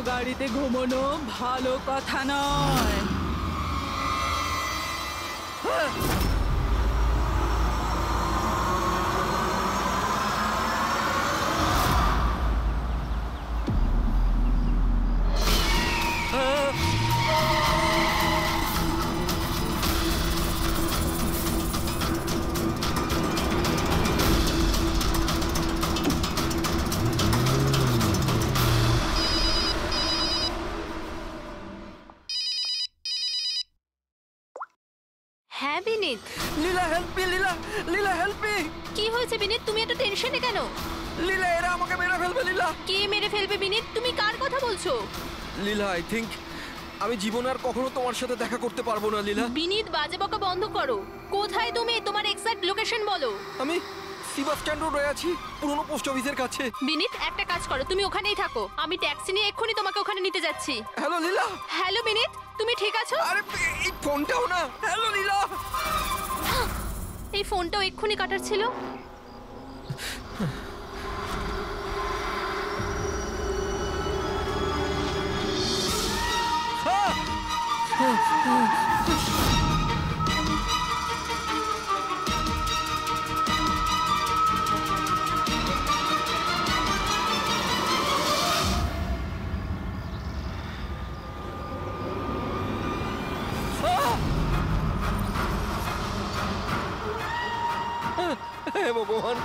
গাড়িতে ঘুমানো ভালো কথা নয়। হ্যাঁ বিনীত। লীলা হেল্প মি, লীলা, লীলা হেল্প মি। কি হয়েছে বিনীত? তুমি এত টেনশনে কেন? লীলা, এরা আমাকে মেরে ফেলবে। লীলা, কে মেরে ফেলবে বিনীত? তুমি কার কথা বলছো? লীলা, আই থিংক আমি জীবনে আর কখনো তোমার সাথে দেখা করতে পারবো না। লীলা, বিনীত বাজে বকা বন্ধ করো। কোথায় তুমি? তোমার এক্সাক্ট লোকেশন বলো। আমি বাস স্ট্যান্ড রোডে আছি, পুরনো পোস্ট অফিসের কাছে। বিনীত একটা কাজ করো, তুমি ওখানেই থাকো, আমি ট্যাক্সি নিয়ে এক্ষুনি তোমাকে ওখানে নিতে যাচ্ছি। হ্যালো লীলা। হ্যালো বিনীত, তুমি ঠিক আছো? আরে এই ফোনটাও না। হ্যালো লীলা। এই ফোনটাও এক্ষুনি কাটার ছিল। হে ভগবান,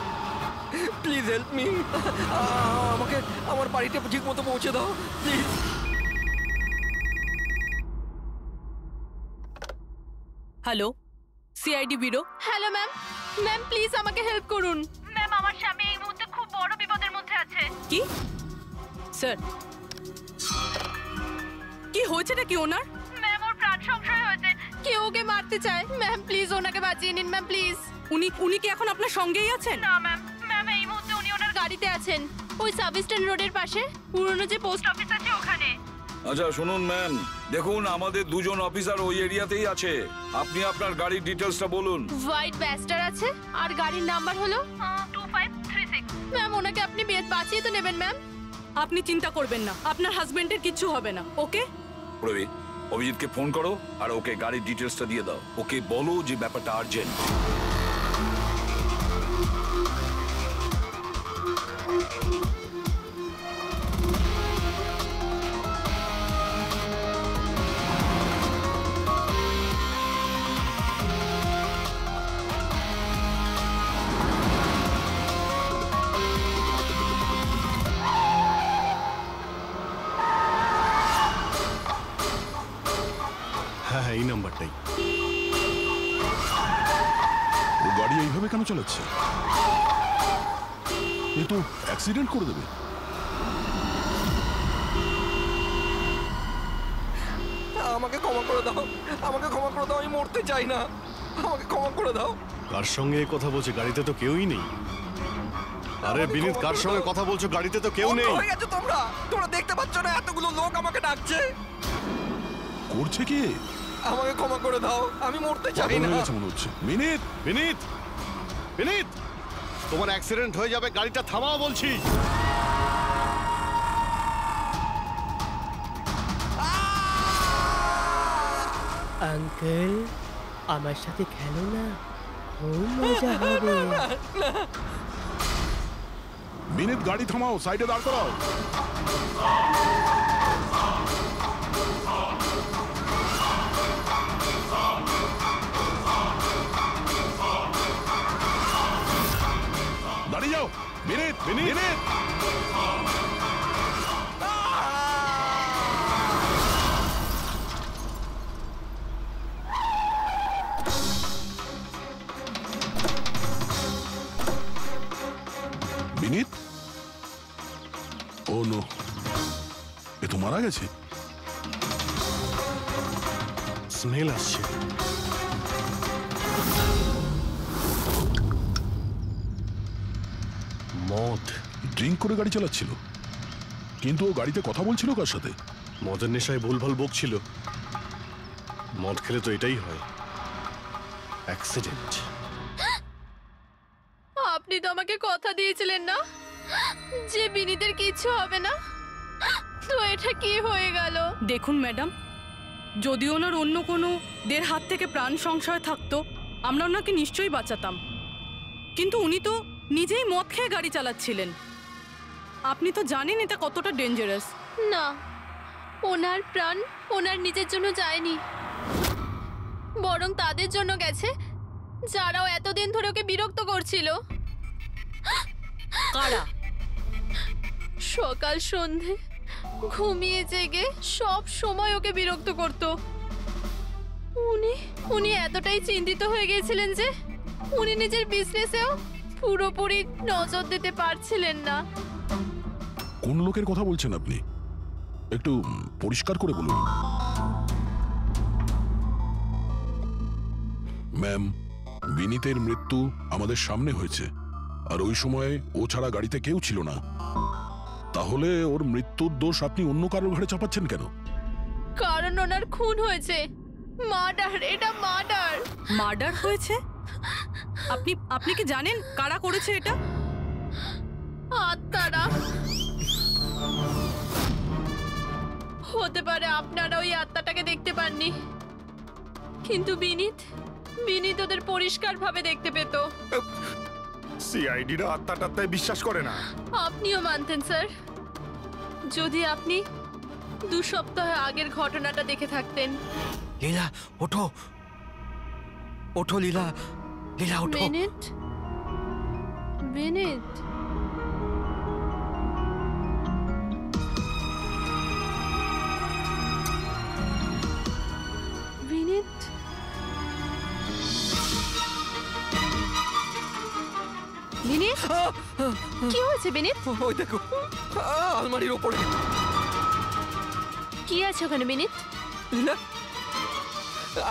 প্লিজ হেল্প মি। আমাকে আমার বাড়িতে ঠিক মতো পৌঁছে দাও please. Hello, CID bureau. Hello ma'am. Ma'am please আমাকে হেল্প করুন। ম্যাম আমার স্বামী এই মুহূর্তে খুব বড় বিপদের মধ্যে আছে। কি স্যার, কি হয়েছে নাকি ওনার? ম্যাম ওর প্রাণ সংশয় হয়েছে, কেউ ওকে মারতে চায়। ম্যাম প্লিজ ওনাকে বাঁচিয়ে নিন ম্যাম প্লিজ। উনি কি এখন আপনার সঙ্গেই আছেন? না ম্যাম, ম্যাম এই মুহূর্তে উনি ওনার গাড়িতে আছেন, ওই সার্ভিস স্ট্যান্ড রোডের পাশে পুরনো যে পোস্ট অফিস আছে ওখানে। আচ্ছা শুনুন ম্যাম, দেখুন আমাদের দুজন অফিসার ওই এরিয়াতেই আছে। আপনি আপনার গাড়ির ডিটেলসটা বলুন। হোয়াইট ব্যাস্টার আছে আর গাড়ির নাম্বার হলো 2536। ম্যাম ওনাকে আপনি বাঁচিয়ে তো নেবেন ম্যাম। আপনি চিন্তা করবেন না, আপনার হাজবেন্ডের কিচ্ছু হবে না। ওকে রবি, অভিজিৎকে ফোন করো আর ওকে গাড়ির ডিটেলসটা দিয়ে দাও। ওকে বলো যে ব্যাপারটা আর্জেন্ট। হ্যাঁ হ্যাঁ, এই নাম্বারটাই। ও গাড়ি এইভাবে কেন চালাচ্ছে? এ তো অ্যাক্সিডেন্ট করে দেবে। আমাকে ক্ষমা করে দাও, আমাকে ক্ষমা করে দাও, আমি মরতে চাই না, আমাকে ক্ষমা করে দাও। কার সঙ্গে কথা বলছে? গাড়িতে তো কেউই নেই। আরে বিনীত, কার সঙ্গে কথা বলছো? গাড়িতে তো কেউ নেই। হয়ে গেছে তোমরা, তোমরা দেখতে পাচ্ছ না এতগুলো লোক আমাকে ডাকছে? করছে কি? আমাকে ক্ষমা করে দাও, আমি মরতে চাই না। মনে হচ্ছে। বিনীত, বিনীত, বিনীত, তোমার অ্যাক্সিডেন্ট হয়ে যাবে, গাড়িটা থামাও বলছি। আঙ্কেল আমার সাথে খেলো না, খুব মজা হবে। বিনীত, গাড়ি থামাও, সাইডে দাঁড় করাও। দাঁড়িয়ে যাও। বিনীত, বিনীত, বিনীত। বিনীত, ও নো, এ তো মারা গেছে। স্মেল আসছে। মদ। ড্রিঙ্ক করে গাড়ি চালাচ্ছিল, কিন্তু ও গাড়িতে কথা বলছিল কার সাথে? মদের নেশায় ভুলভাল বকছিল। মদ খেলে তো এটাই হয়, অ্যাক্সিডেন্ট। আপনি তো আমাকে কথা দিয়েছিলেন না যে বিনীতের কিচ্ছু হবে না। তো এটা কি হয়ে গেল? দেখুন ম্যাডাম, যদি ওনার অন্য কোনো দের হাত থেকে প্রাণ সংশয় থাকতো আমরা ওনাকে নিশ্চয়ই বাঁচাতাম, কিন্তু উনি তো নিজেই মদ খেয়ে গাড়ি চালাচ্ছিলেন। আপনি তো জানেন এটা কতটা ডেঞ্জারাস। না, ওনার প্রাণ ওনার নিজের জন্য যায়নি, বরং তাদের জন্য গেছে যারাও এতদিন ধরে ওকে বিরক্ত করছিল। কারা? সকাল সন্ধে ঘুমিয়ে জেগে সব সময় ওকে বিরক্ত করত। উনি এতটাই চিন্তিত হয়ে গিয়েছিলেন যে উনি নিজের বিজনেসেও পুরোপুরি নজর দিতে পারছিলেন না। কোন লোকের কথা বলছেন আপনি? একটু পরিষ্কার করে বলুন। ম্যাম, বিনীতের মৃত্যু আমাদের সামনে হয়েছে, আর ওই সময় ও ছাড়া গাড়িতে কেউ ছিল না। তাহলে ওর মৃত্যুর দোষ আপনি অন্য কারোর ঘাড়ে চাপাচ্ছেন কেন? কারণ ওনার খুন হয়েছে। মার্ডার, এটা মার্ডার। মার্ডার হয়েছে? আপনি কি জানেন কারা করেছে এটা? আত্মারা। হতে পারে আপনারা ওই আত্মাটাকে দেখতে পাননি, কিন্তু বিনীত ওদের পরিষ্কারভাবে দেখতে পেত। সিআইডিরা আত্মাটাত্মায় বিশ্বাস করে না। আপনিও মানতেন স্যার, যদি আপনি 2 সপ্তাহ আগের ঘটনাটা দেখে থাকতেন। লীলা ওঠো, ওঠো লীলা, লীলা ওঠো। বিনীত, বিনীত, বিনীত, বিনীত, কি হয়েছে বিনীত? ওই দেখো, আলমারির ওপরে। কি আছে ওখানে বিনীত? লীলা,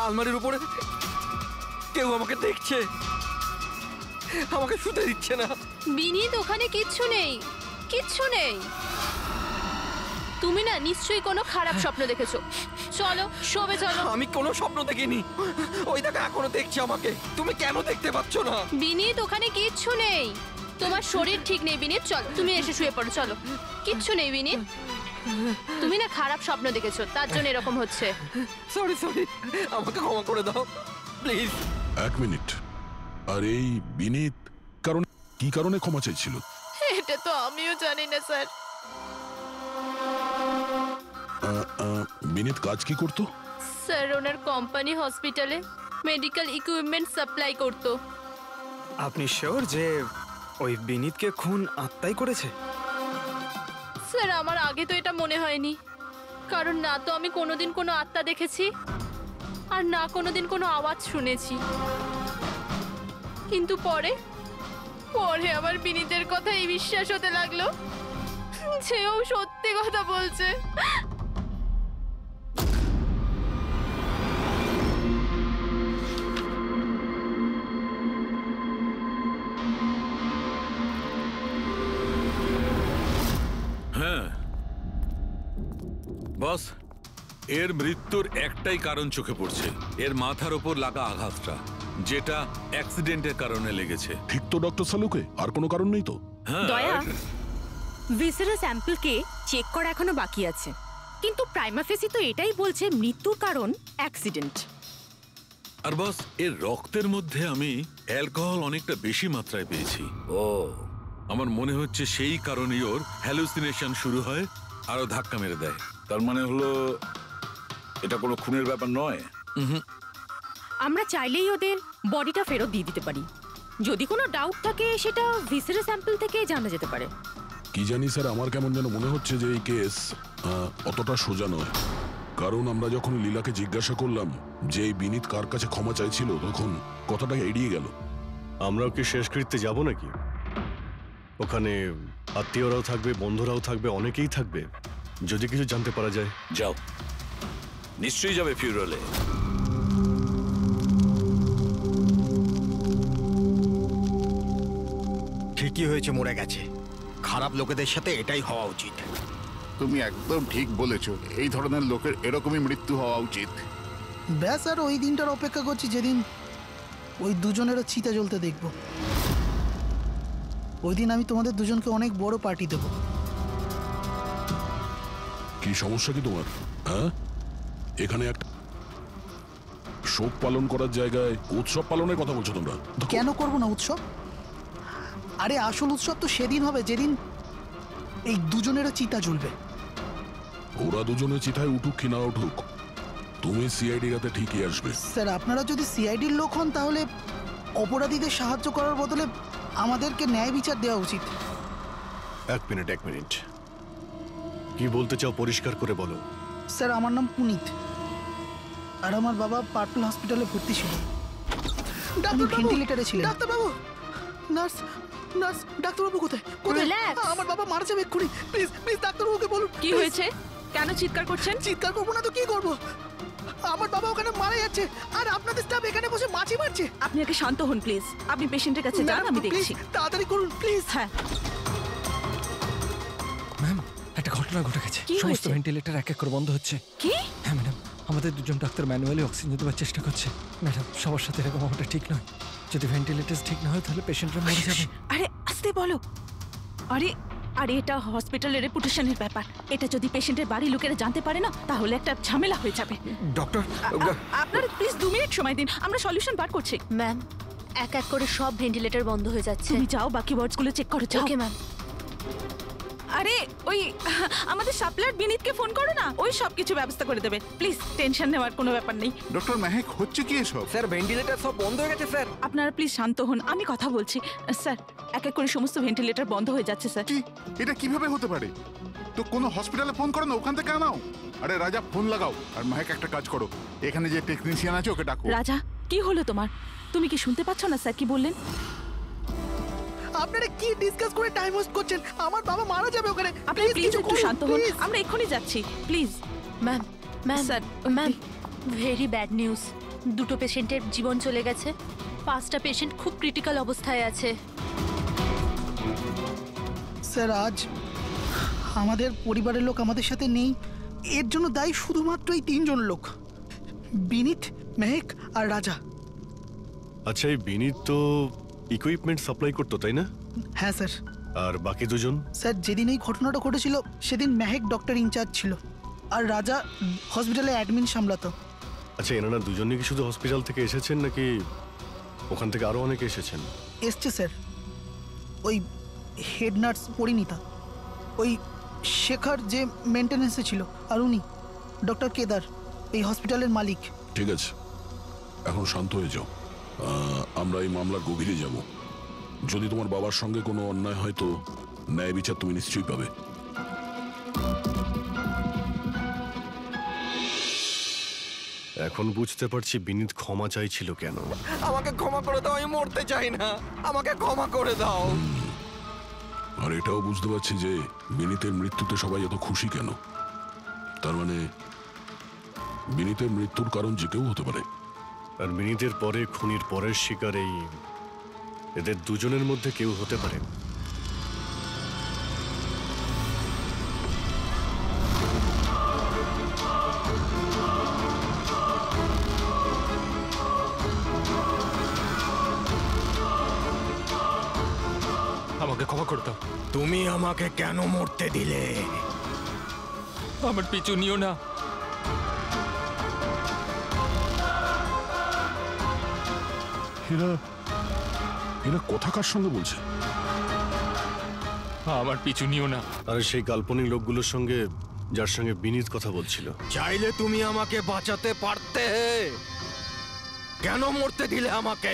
আলমারির উপরে কেউ আমাকে দেখছে, আমাকে শুতে দিচ্ছে না। বিনীত, ওখানে কিচ্ছু নেই, কিচ্ছু নেই। তুমি না নিশ্চয়ই কোনো খারাপ স্বপ্ন দেখেছো। চলো শোবে চলো। আমি কোনো স্বপ্ন দেখিনি। ওই দেখো এখনো দেখছে আমাকে। তুমি কেন দেখতে পাচ্ছ না? বিনীত, ওখানে কিচ্ছু নেই। তোমার শরীর ঠিক নেই বিনীত, চলো তুমি এসে শুয়ে পড়ো। চলো, কিচ্ছু নেই বিনীত। তুমি না খারাপ স্বপ্ন দেখেছো, তার জন্য এরকম হচ্ছে। সরি সরি, আমাকে ক্ষমা করে দাও প্লিজ। 1 মিনিট। আর এই বিনীত কি কারণে ক্ষমা চাইছিল? এটা তো আমিও জানি না স্যার। বিনীত কাজ কি করতো? স্যার, ওনার কোম্পানি হসপিটালে মেডিকেল ইকুইপমেন্ট সাপ্লাই করতো। আপনি শিওর যে ওই বিনীতকে খুন আত্মাই করেছে? স্যার, আমার আগে তো এটা মনে হয়নি, কারণ না তো আমি কোনোদিন কোনো আত্মা দেখেছি আর না কোনোদিন কোনো আওয়াজ শুনেছি। কিন্তু পরে আমার বিনীতের কথাই বিশ্বাস হতে লাগলো যে ও সত্যি কথা বলছে। হ্যাঁ বস, এর মৃত্যুর একটাই কারণ চোখে পড়ছে, এর মাথার ওপর লাগা আঘাতটা, যেটা অ্যাক্সিডেন্টের কারণে লেগেছে। ঠিক তো ডক্টর সালুকে? আর কোনো কারণ নেই তো? দয়া, ভিসারা স্যাম্পলকে চেক করা এখনো বাকি আছে, কিন্তু প্রাইমা ফেসি তো এটাই বলছে মৃত্যুর কারণ অ্যাক্সিডেন্ট। আর বস, এর রক্তের মধ্যে আমি অ্যালকোহল অনেকটা বেশি মাত্রায় পেয়েছি। ও, আমার মনে হচ্ছে সেই কারণেই ওর হ্যালুসিনেশন শুরু হয় আর ও ধাক্কা মেরে দেয়। তার মানে হলো এটা কোনো খুনের ব্যাপার নয়। আমরা চাইলেই ওদের বডিটা ফেরত দিয়ে দিতে পারি। যদি কোনো ডাউট থাকে সেটা ভিসারা স্যাম্পল থেকে জানা যেতে পারে। কি জানি স্যার, আমার কেমন যেন মনে হচ্ছে যে এই কেস অতটা সোজা নয়। কারণ আমরা যখন লীলাকে জিজ্ঞাসা করলাম যে এই বিনীত কার কাছে ক্ষমা চাইছিল, তখন কথাটা এড়িয়ে গেল। আমরাও কি শেষকৃত্যে যাব নাকি? ওখানে আত্মীয়রাও থাকবে, বন্ধুরাও থাকবে, অনেকেই থাকবে। যদি কিছু জানতে পারা যায়। যাও, নিশ্চয়ই যাবে ফিউরালে। ঠিকই হয়েছে, মরে গেছে। খারাপ লোকেদের সাথে এটাই হওয়া উচিত। তুমি একদম ঠিক বলেছো, এই ধরনের লোকের এরকমই মৃত্যু হওয়া উচিত। ব্যাস, আর ওই দিনটার অপেক্ষা করছি যেদিন ওই দুজনেরও চিতা জ্বলতে দেখব। ওই দিন আমি তোমাদের দুজনকে অনেক বড় পার্টি দেব। কি সমস্যা কি তোমার? হ্যাঁ, এখানে একটা শোক পালন করার জায়গায় উৎসব পালনের কথা বলছো তোমরা? কেন করবো না উৎসব? আরে আসল উৎসব তো সেদিন হবে যেদিন এই দুজনেরও চিতা জ্বলবে। ওরা দুজনে চিতায় উঠুক কি না উঠুক, তুমি সিআইডি রাতে ঠিকই আসবে। স্যার, আপনারা যদি সিআইডির লোক হন তাহলে অপরাধীদের সাহায্য করার বদলে আমাদেরকে ন্যায় বিচার দেওয়া উচিত। এক মিনিট, কি বলতে চাও পরিষ্কার করে বলো। স্যার, আমার নাম পুনিত, আর আমার বাবা পার্পল হসপিটালে ভর্তি ছিল। আমি ভেন্টিলেটরে ছিলাম। ডাক্তারবাবু, নার্স, ডাক্তারবাবু কোথায়? আমার বাবা মারা যাবে এক্ষুনি। প্লিজ ডাক্তারবাবুকে বলুন। কি হয়েছে? কেন চিৎকার করছেন? চিৎকার করবো না তো কি করবো? আমার বাবা ওখানে মারা যাচ্ছে আর আপনাদের স্টাফ এখানে বসে মাছি মারছে। আপনি আগে শান্ত হন প্লিজ। আপনি পেশেন্টের কাছে যান, আমি দেখছি। তাড়াতাড়ি করুন প্লিজ। হ্যাঁ। ম্যাম, একটা ঘটনা ঘটে গেছে। কি সমস্ত হয়েছে? ভেন্টিলেটর এক এক করে বন্ধ হচ্ছে। কি? হ্যাঁ ম্যাডাম, আমাদের দুজন ডাক্তার ম্যানুয়ালি অক্সিজেন দেওয়ার চেষ্টা করছে। ম্যাডাম, সবার সাথে এরকম হওয়াটা ঠিক নয়। যদি ভেন্টিলেটর ঠিক না হয় তাহলে পেশেন্টরা মরে যাবে। আরে আস্তে বলো। আরে এটা হসপিটালের রেপুটেশনের ব্যাপার। এটা যদি পেশেন্টের বাড়ির লোকেরা জানতে পারে না তাহলে একটা ঝামেলা হয়ে যাবে। ডক্টর, আপনারা প্লিজ 2 মিনিট সময় দিন, আমরা সলিউশন বার করছি। ম্যাম, এক এক করে সব ভেন্টিলেটর বন্ধ হয়ে যাচ্ছে। তুমি যাও, বাকি ওয়ার্ডসগুলো চেক করো। যাও। Okay ma'am. আরে ওই আমাদের সাপ্লায়ার বিনীতকে ফোন করো না, ওই সব কিছু ব্যবস্থা করে দেবে। প্লিজ টেনশন নেওয়ার কোনো ব্যাপার নেই। ডক্টর মেহেক, হচ্ছে কি এসব? স্যার ভেন্টিলেটর সব বন্ধ হয়ে গেছে স্যার। আপনারা প্লিজ শান্ত হন, আমি কথা বলছি। স্যার, এক এক করে সমস্ত ভেন্টিলেটর বন্ধ হয়ে যাচ্ছে স্যার। কি? এটা কিভাবে হতে পারে? তো কোনো হসপিটালে ফোন করো না, ওখান থেকে আনাও। আরে রাজা, ফোন লাগাও। আর মেহেক, একটা কাজ করো, এখানে যে টেকনিশিয়ান আছে ওকে ডাকো। রাজা, কি হলো তোমার? তুমি কি শুনতে পাচ্ছ না স্যার কি বললেন? আপনারা কি ডিসকাস করে টাইম ওয়েস্ট করছেন? আমার বাবা মারা যাবে ওখানে। আপনি প্লিজ একটু শান্ত হন, আমরা এক্ষুনি যাচ্ছি। Please ma'am, sir. Ma'am, very bad news. দুটো পেশেন্টের জীবন চলে গেছে। 5টা পেশেন্ট খুব ক্রিটিক্যাল অবস্থায় আছে। স্যার, আজ আমাদের পরিবারের লোক আমাদের সাথে নেই। এর জন্য দায়ী শুধুমাত্র এই 3 জন লোক, বিনীত, মেহেক আর রাজা। আচ্ছা, এই বিনীত তো ইকুইপমেন্ট সাপ্লাই করতো, তাই না? হ্যাঁ স্যার। আর বাকি দুজন? স্যার, যেদিন এই ঘটনাটা ঘটেছিল সেদিন মেহেক ডক্টর ইনচার্জ ছিল আর রাজা হসপিটালে অ্যাডমিন সামলাতো। আচ্ছা, এনারা দুজনে কি শুধু হসপিটাল থেকে এসেছেন নাকি ওখান থেকে আরো অনেকে এসেছেন? এসছে স্যার, ওই হেড নার্স পরিণীতা, ওই শেখর যে মেনটেন্যান্সে ছিল, আর উনি ডক্টর কেদার, এই হসপিটালের মালিক। ঠিক আছে, এখন শান্ত হয়ে যাও। আমরা এই মামলার গভীরে যাব। যদি তোমার বাবার সঙ্গে কোনো অন্যায় হয় তো ন্যায় বিচার তুমি নিশ্চয়ই পাবে। এখন বুঝতে পারছি বিনীত ক্ষমা চাইছিল কেন। আমাকে ক্ষমা করে দাও, আমি মরতে চাই না। আমাকে ক্ষমা করে দাও। আর এটাও বুঝতে পারছি যে বিনীতের মৃত্যুতে সবাই এত খুশি কেন। তার মানে বিনীতের মৃত্যুর কারণ যে কেউ হতে পারে। আর বিনীতের পরে খুনির পরের শিকার এই এদের দুজনের মধ্যে কেউ হতে পারে। আমাকে ক্ষমা করে দাও। তুমি আমাকে কেন মরতে দিলে? আমার পিছু নিও না। এরা কথা কার সঙ্গে বলছে? আমার পিছু নিও না। আরে সেই কাল্পনিক লোকগুলোর সঙ্গে যার সঙ্গে বিনীত কথা বলছিল। চাইলে তুমি আমাকে বাঁচাতে পারতে, কেন মরতে দিলে আমাকে?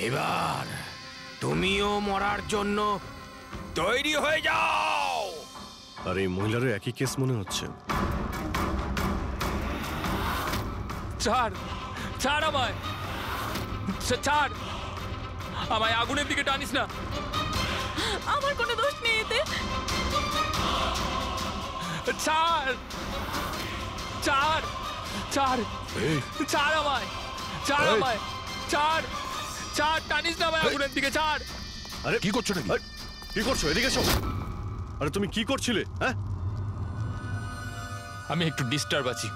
এবার তুমিও মরার জন্য তৈরি হয়ে যাও। আর এই মহিলারও একই কেস মনে হচ্ছে। ছাড়, ছাড় আমায়, ছাড় আমায়, আগুনের দিকে টানিস না। আমার কোনো দোষ নেই এতে। ছাড়, ছাড়, ছাড়, ছাড় আমায়, ছাড় আমায়, ছাড়, ছাড়, টানিস না আমায় আগুনের দিকে, ছাড়। আরে কি করছো নাকি? কি করছো? এদিকে এসো। আরে তুমি কি করছিলে? হ্যাঁ, আমি একটু ডিস্টার্ব আছি,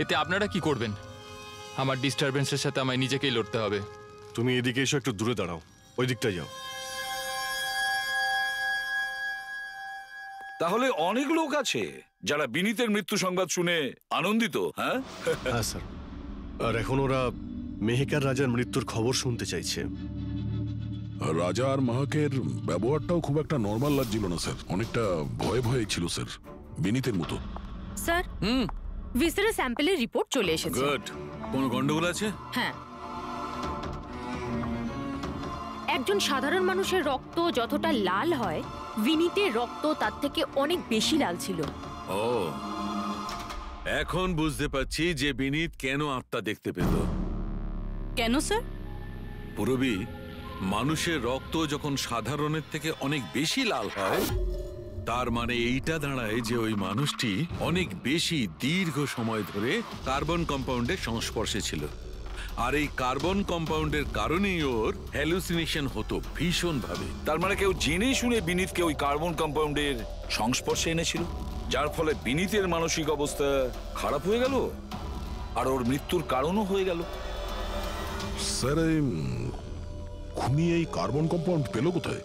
এতে আপনারা কি করবেন? আমার ডিস্টারবেন্সের সাথে আমায় নিজেকেই লড়তে হবে। তুমি এদিকে এসো, একটু দূরে দাঁড়াও, ওই দিকটায় যাও। তাহলে অনেক লোক আছে। যারা বিনীতের মৃত্যু সংবাদ শুনে আনন্দিত। হ্যাঁ হ্যাঁ স্যার, আর এখন ওরা মেহেকার রাজার মৃত্যুর খবর শুনতে চাইছে। রাজা আর মাহাকের ব্যবহারটাও খুব একটা নর্মাল লাগছিল না স্যার, অনেকটা ভয়ে ভয়ে ছিল স্যার, বিনীতের মতো। স্যার ভিসারা স্যাম্পলের রিপোর্ট চলে এসেছে। গুড। কোনো গন্ডগোল আছে? হ্যাঁ, একজন সাধারণ মানুষের রক্ত যতটা লাল হয়, বিনীতের রক্ত তার থেকে অনেক বেশি লাল ছিল। ও, এখন বুঝতে পারছি যে বিনীত কেন আত্মা দেখতে পেল। কেন স্যার? পুরবী, মানুষের রক্ত যখন সাধারণের থেকে অনেক বেশি লাল হয়, তার মানে এইটা দাঁড়ায় যে ওই মানুষটি অনেক বেশি দীর্ঘ সময় ধরে কার্বন কম্পাউন্ডের সংস্পর্শে ছিল। আর এই কার্বন কম্পাউন্ডের কারণেই ওর হ্যালুসিনেশন হতো ভীষণ ভাবে। তার মানে কেউ জেনে শুনে বিনীতকে ওই কার্বন কম্পাউন্ডের সংস্পর্শে এনেছিল, যার ফলে বিনীতের মানসিক অবস্থা খারাপ হয়ে গেল আর ওর মৃত্যুর কারণও হয়ে গেল। স্যার, খুনি এই কার্বন কম্পাউন্ড পেল কোথায়?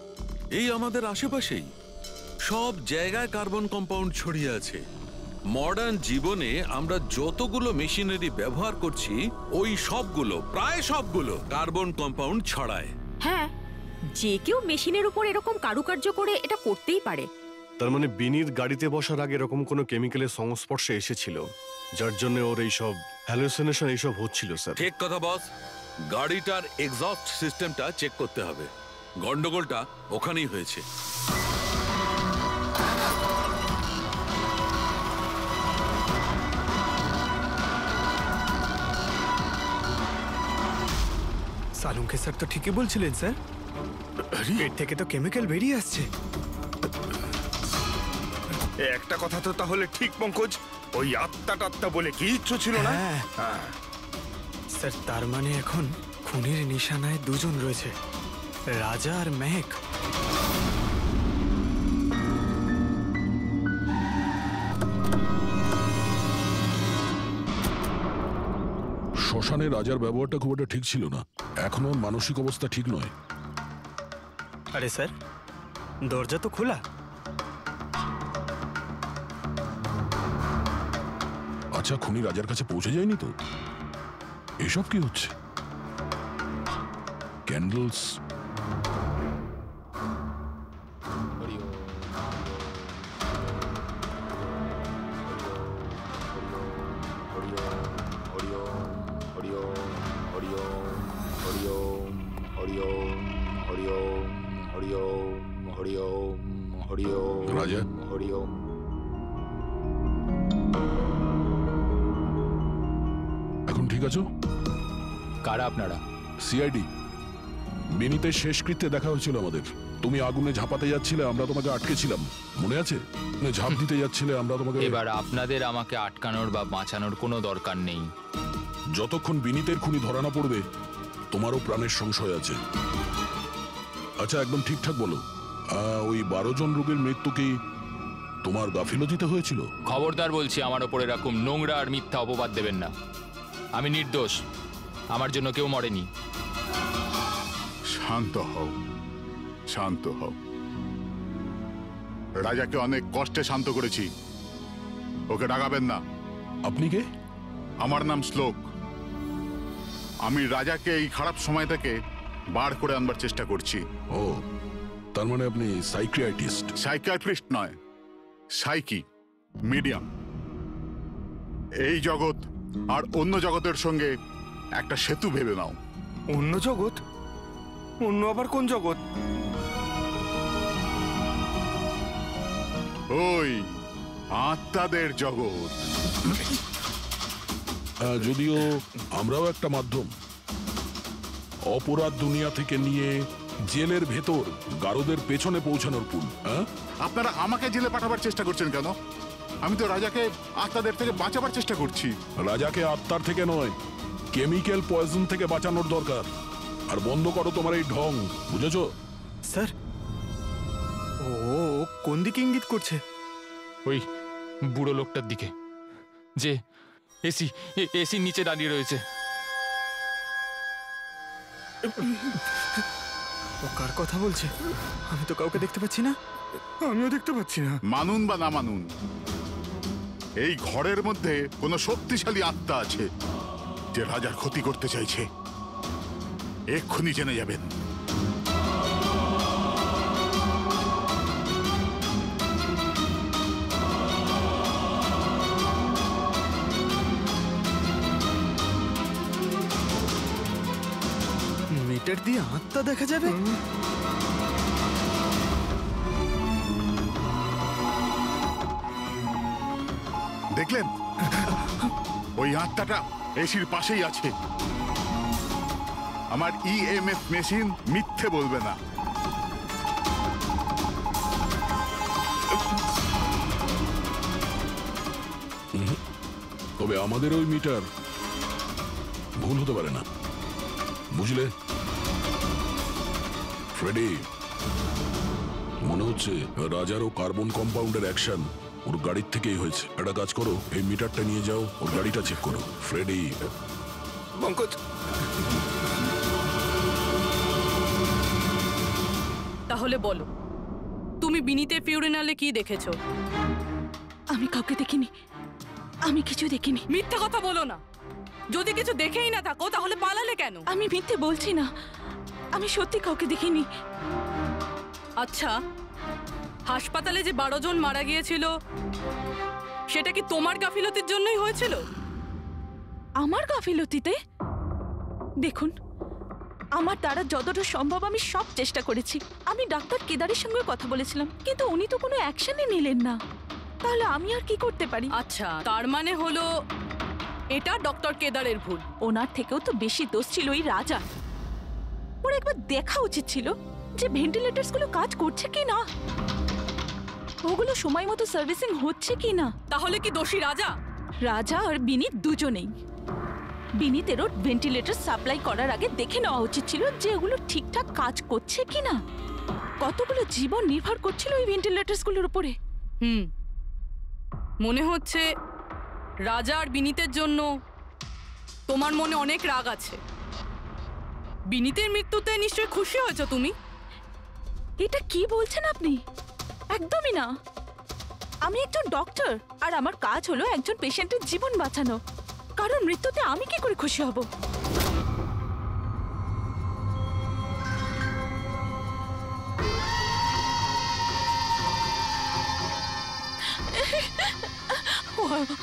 এই আমাদের আশেপাশেই সব জায়গায় কার্বন কম্পাউন্ড ছড়িয়ে আছে। মডার্ন জীবনে আমরা যতগুলো মেশিনারি ব্যবহার করছি, ওই সবগুলো, প্রায় সবগুলো কার্বন কম্পাউন্ড ছড়ায়। হ্যাঁ, যে কেউ মেশিনের উপর এরকম কারুকার্য করে এটা করতেই পারে। তার মানে বিনীত গাড়িতে বসার আগে এরকম কোনো কেমিক্যালের সংস্পর্শে এসেছিল, যার জন্য ওর এইসব হ্যালুসিনেশন এইসব হচ্ছিল স্যার। ঠিক কথা বস। গাড়িটার এক্সস্ট সিস্টেমটা চেক করতে হবে। গন্ডগোলটা ওখানেই হয়েছে। সালুঙ্কে স্যার তো ঠিকই বলছিলেন স্যার, এর থেকে তো কেমিক্যাল বেরিয়ে আসছে। একটা কথা তো তাহলে ঠিক পঙ্কজ, ওই আত্মা টাত্মা বলে কিচ্ছু ছিল না। স্যার, তার মানে এখন খুনের নিশানায় দুজন রয়েছে, রাজা আর মেহেক। শ্মশানে রাজার ব্যবহারটা খুব একটা ঠিক ছিল না, এখনো মানসিক অবস্থা ঠিক নয়। আরে স্যার, দরজা তো খোলা। আচ্ছা, খুনি রাজার কাছে পৌঁছে যায়নি তো? এসব কি হচ্ছে? ক্যান্ডেলস, রাজা, এখন ঠিক আছো? কারা আপনারা? সিআইডি। বিনীতের শেষকৃত্যে দেখা হয়েছিল আমাদের। তুমি আগুনে ঝাঁপাতে যাচ্ছিলে, আমরা তোমাকে আটকেছিলাম, মনে আছে? ঝাঁপ দিতে যাচ্ছিলে, আমরা তোমাকে। এবার আপনাদের আমাকে আটকানোর বা বাঁচানোর কোনো দরকার নেই। যতক্ষণ বিনীতের খুনি ধরা না পড়বে, তোমারও প্রাণের সংশয় আছে। আচ্ছা, একদম ঠিকঠাক বলো, ওই 12 জন রোগীর মৃত্যু কি তোমার গাফিলতিতে হয়েছিল? খবরদার বলছি, আমার ওপর এরকম নোংরা আর মিথ্যা অপবাদ দেবেন না। আমি নির্দোষ, আমার জন্য কেউ মরেনি। শান্ত হও, শান্ত হও। রাজাকে অনেক কষ্টে শান্ত করেছি, ওকে ডাকাবেন না। আপনি কে? আমার নাম শ্লোক। আমি রাজাকে এই খারাপ সময় থেকে বার করে আনবার চেষ্টা করছি। ও, তার মানে আপনি সাইকিয়াট্রিস্ট? সাইকিয়াট্রিস্ট নয়, সাইকি, মিডিয়াম। এই জগৎ আর অন্য জগতের সঙ্গে একটা সেতু ভেবে নাও। অন্য জগৎ? অন্য আবার কোন জগৎ? ওই আত্মাদের জগৎ। যদিও আমরাও একটা মাধ্যম, অপরাধ দুনিয়া থেকে নিয়ে জেলের ভেতর গারদের পেছনে পৌঁছানোর পুল। আপনারা আমাকে জেলে পাঠাবার চেষ্টা করছেন কেন? আমি তো রাজাকে আত্মাদের থেকে বাঁচাবার চেষ্টা করছি। রাজাকে আত্মার থেকে নয়, কেমিক্যাল পয়জন থেকে বাঁচানোর দরকার। আর বন্ধ করো তোমার এই ঢং, বুঝেছো? স্যার, ও কোন দিকে ইঙ্গিত করছে? ওই বুড়ো লোকটার দিকে, যে এসি নিচে দাঁড়িয়ে রয়েছে। ও কার কথা বলছে? আমি তো কাউকে দেখতে পাচ্ছি না। আমিও দেখতে পাচ্ছি না। মানুন বা না মানুন, এই ঘরের মধ্যে কোনো শক্তিশালী আত্মা আছে যে রাজার ক্ষতি করতে চাইছে। এক্ষুনি জেনে যাবেন। মিটার দিয়ে আত্মা দেখা যাবে? দেখলেন, ওই আত্মাটা এসির পাশেই আছে। আমার ইএমএফ মেশিন মিথ্যে বলবে না। তবে আমাদের ওই মিটার ভুল হতে পারে না, বুঝলে ফ্রেডি? মনে হচ্ছে রাজার ও কার্বন কম্পাউন্ডের অ্যাকশন ওর গাড়ির থেকেই হয়েছে। একটা কাজ করো, এই মিটারটা নিয়ে যাও, ওর গাড়িটা চেক করো। ফ্রেডি। পঙ্কজ, তাহলে বলো, তুমি বিনীতের ফিউরিনালে কি দেখেছো? আমি কাউকে দেখিনি, আমি কিছু দেখিনি। মিথ্যা কথা বলো না। যদি কিছু দেখেই না থাকো তাহলে পালালে কেন? আমি মিথ্যে বলছি না, আমি সত্যি কাউকে দেখিনি। আচ্ছা, হাসপাতালে যে 12 জন মারা গিয়েছিল সেটা কি তোমার গাফিলতির জন্যই হয়েছিল? আমার গাফিলতিতে? দেখুন, আমার দ্বারা যতটা সম্ভব আমি সব চেষ্টা করেছি। আমি ডাক্তার কেদারের সঙ্গে কথা বলেছিলাম, কিন্তু উনি তো কোনো অ্যাকশনই নিলেন না। তাহলে আমি আর কি করতে পারি? আচ্ছা, তার মানে হলো এটা ডক্টর কেদারের ভুল। ওনার থেকেও তো বেশি দোষ ছিল ওই রাজা। ওর একবার দেখা উচিত ছিল যে ভেন্টিলেটরস গুলো কাজ করছে কি না, ওগুলো সময় মতো সার্ভিসিং হচ্ছে কি না। তাহলে কি দোষী রাজা? রাজা আর বিনীত দুজনেই। বিনীতেরও ভেন্টিলেটর সাপ্লাই করার আগে দেখে নেওয়া উচিত ছিল যে ওগুলো ঠিকঠাক কাজ করছে কি না। কতগুলো জীবন নির্ভর করছিল ওই ভেন্টিলেটরস গুলোর উপরে। মনে হচ্ছে রাজা আর বিনীতের জন্য তোমার মনে অনেক রাগ আছে। বিনীতের মৃত্যুতে নিশ্চয়ই খুশি হয়েছো তুমি? এটা কি বলছেন আপনি? একদমই না। আমি একজন ডক্টর, আর আমার কাজ হলো একজন পেশেন্টের জীবন বাঁচানো। কারণ মৃত্যুতে আমি কি করে খুশি হব?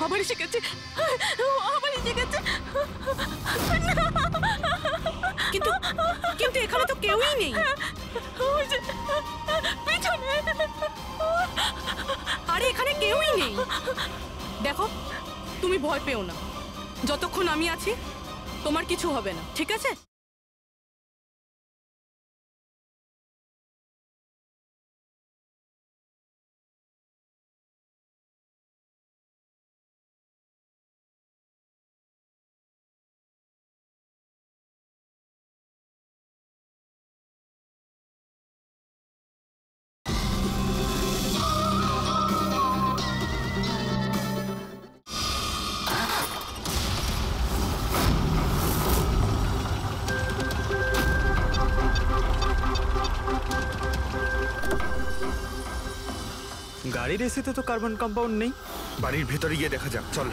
আবার এসে গেছে, আবার এসে গেছে। কিন্তু কিন্তু এখানে তো কেউই নেই। আরে এখানে কেউই নেই। দেখো, তুমি ভয় পেও না। যতক্ষণ আমি আছি তোমার কিছু হবে না, ঠিক আছে? গাড়ির এসিতে তো কার্বন কম্পাউন্ড নেই। বাড়ির ভেতরে গিয়ে দেখা যাক, চল।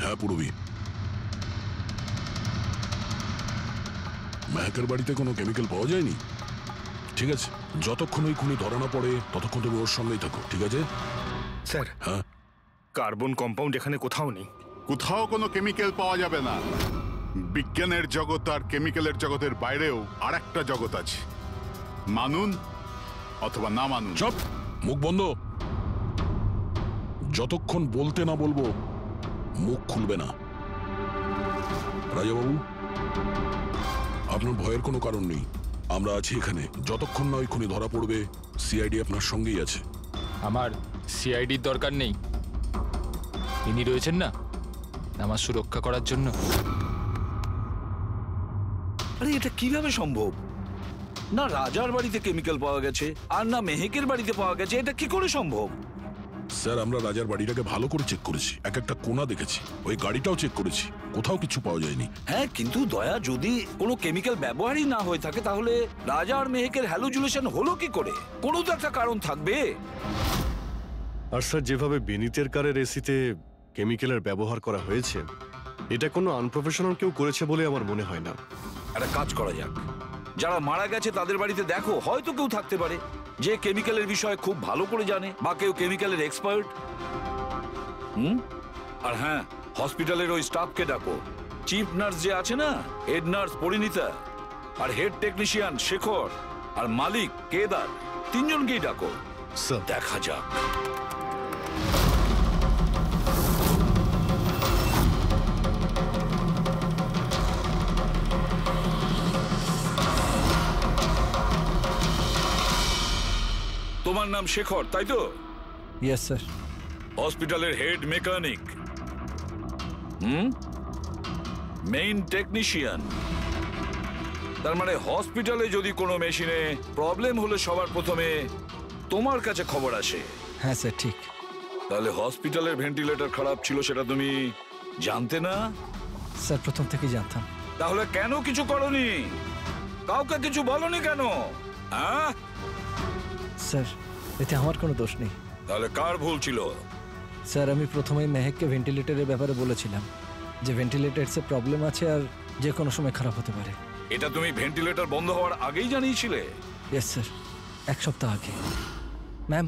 হ্যাঁ পূরবী, মেহকের বাড়িতে কোনো কেমিক্যাল পাওয়া যায়নি? ঠিক আছে, যতক্ষণ ওই খুনি ধরা না পড়ে ততক্ষণ তুমি ওর সঙ্গেই থাকো, ঠিক আছে? স্যার, হ্যাঁ, কার্বন কম্পাউন্ড এখানে কোথাও নেই। কোথাও কোনো কেমিক্যাল পাওয়া যাবে না। বিজ্ঞানের জগৎ আর কেমিক্যালের জগতের বাইরেও আর একটা জগৎ আছে। মানুন অথবা না মানুন। চুপ, মুখ বন্ধ। যতক্ষণ বলতে না বলবো মুখ খুলবে না। রাজাবাবু, আপনার ভয়ের কোনো কারণ নেই। আমরা আছি এখানে। যতক্ষণ না ওই খুনি ধরা পড়বে সিআইডি আপনার সঙ্গেই আছে। আমার সিআইডির দরকার নেই। ইনি রয়েছেন না আমার সুরক্ষা করার জন্য। আরে এটা কিভাবে সম্ভব? না রাজার বাড়িতে কেমিক্যাল পাওয়া গেছে আর না মেহেকের বাড়িতে পাওয়া গেছে। এটা কি করে সম্ভব? স্যার আমরা রাজার বাড়িটাকে ভালো করে চেক করেছি, এক একটা কোণা দেখেছি, ওই গাড়িটাও চেক করেছি, কোথাও কিছু পাওয়া যায়নি। হ্যাঁ, কিন্তু দয়া, যদি কোনো কেমিক্যাল ব্যবহারই না হয়ে থাকে তাহলে রাজা আর মেহেকের হ্যালুজিনেশন হলো কি করে? কোনো তো একটা কারণ থাকবে। আর স্যার যেভাবে বিনীতের কারের এসিতে কেমিক্যালের ব্যবহার করা হয়েছে, এটা কোনো আনপ্রফেশনাল কেউ করেছে বলে আমার মনে হয় না। একটা কাজ করা যাক, যারা মারা গেছে তাদের বাড়িতে দেখো, হয়তো কেউ থাকতে পারে যে কেমিক্যালের বিষয়ে খুব ভালো করে জানে, বা কেউ কেমিক্যালের এক্সপার্ট। আর হ্যাঁ, হসপিটালের ওই স্টাফকে ডাকো। চিফ নার্স যে আছে না, হেড নার্স পরিণীতা, আর হেড টেকনিশিয়ান শেখর, আর মালিক কেদার, তিনজনকেই ডাকো। দেখা যাক। তোমার নাম শেখর, তাই তো? Yes sir. হসপিটালের হেড মেকানিক, মেইন টেকনিশিয়ান। তার মানে হসপিটালে যদি কোনো মেশিনে প্রবলেম হলে সবার প্রথমে তোমার কাছে খবর আসে। হ্যাঁ স্যার, ঠিক। তাহলে হসপিটালের ভেন্টিলেটর খারাপ ছিল সেটা তুমি জানতে না? স্যার প্রথম থেকেই জানতাম। তাহলে কেন কিছু করনি? কাউকে কিছু বলনি কেন? হ্যাঁ স্যার, এতে আমার কোনো দোষ নেই। তাহলে কার ভুল ছিল? স্যার আমি প্রথমেই মেহেককে ভেন্টিলেটরের ব্যাপারে বলেছিলাম যে ভেন্টিলেটরসে প্রবলেম আছে আর যে কোনো সময় খারাপ হতে পারে। এটা তুমি ভেন্টিলেটর বন্ধ হওয়ার আগেই জানিয়েছিলে? ইয়েস স্যার, 1 সপ্তাহ আগে। ম্যাম,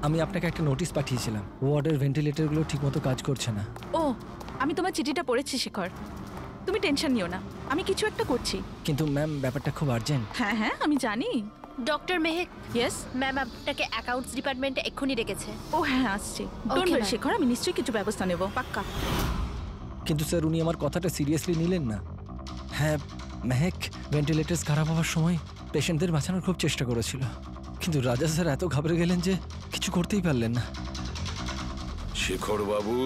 আমি আপনাকে একটা নোটিশ পাঠিয়েছিলাম, ওয়ার্ডের ভেন্টিলেটরগুলো ঠিকমতো কাজ করছে না। ও, আমি তোমার চিঠিটা পড়েছি শেখর, তুমি টেনশন নিও না, আমি কিছু একটা করছি। কিন্তু ম্যাম ব্যাপারটা খুব আর্জেন্ট। হ্যাঁ হ্যাঁ আমি জানি। ডক্টর মেহেক। ইয়েস ম্যাম, আপনাকে অ্যাকাউন্টস ডিপার্টমেন্টে এক্ষুনি রেখেছে। ও হ্যাঁ আসছি। ডোন্ট ওয়ারি শেখর, আমি নিশ্চয়ই কিছু ব্যবস্থা নেব, পাক্কা। কিন্তু স্যার উনি আমার কথাটা সিরিয়াসলি নিলেন না। হ্যাঁ, মেহেক ভেন্টিলেটরস খারাপ হওয়ার সময় পেশেন্টদের বাঁচানোর খুব চেষ্টা করেছিল, কিন্তু রাজা স্যার এত ঘাবড়ে গেলেন যে কিছু করতেই পারলেন না। শেখর বাবু,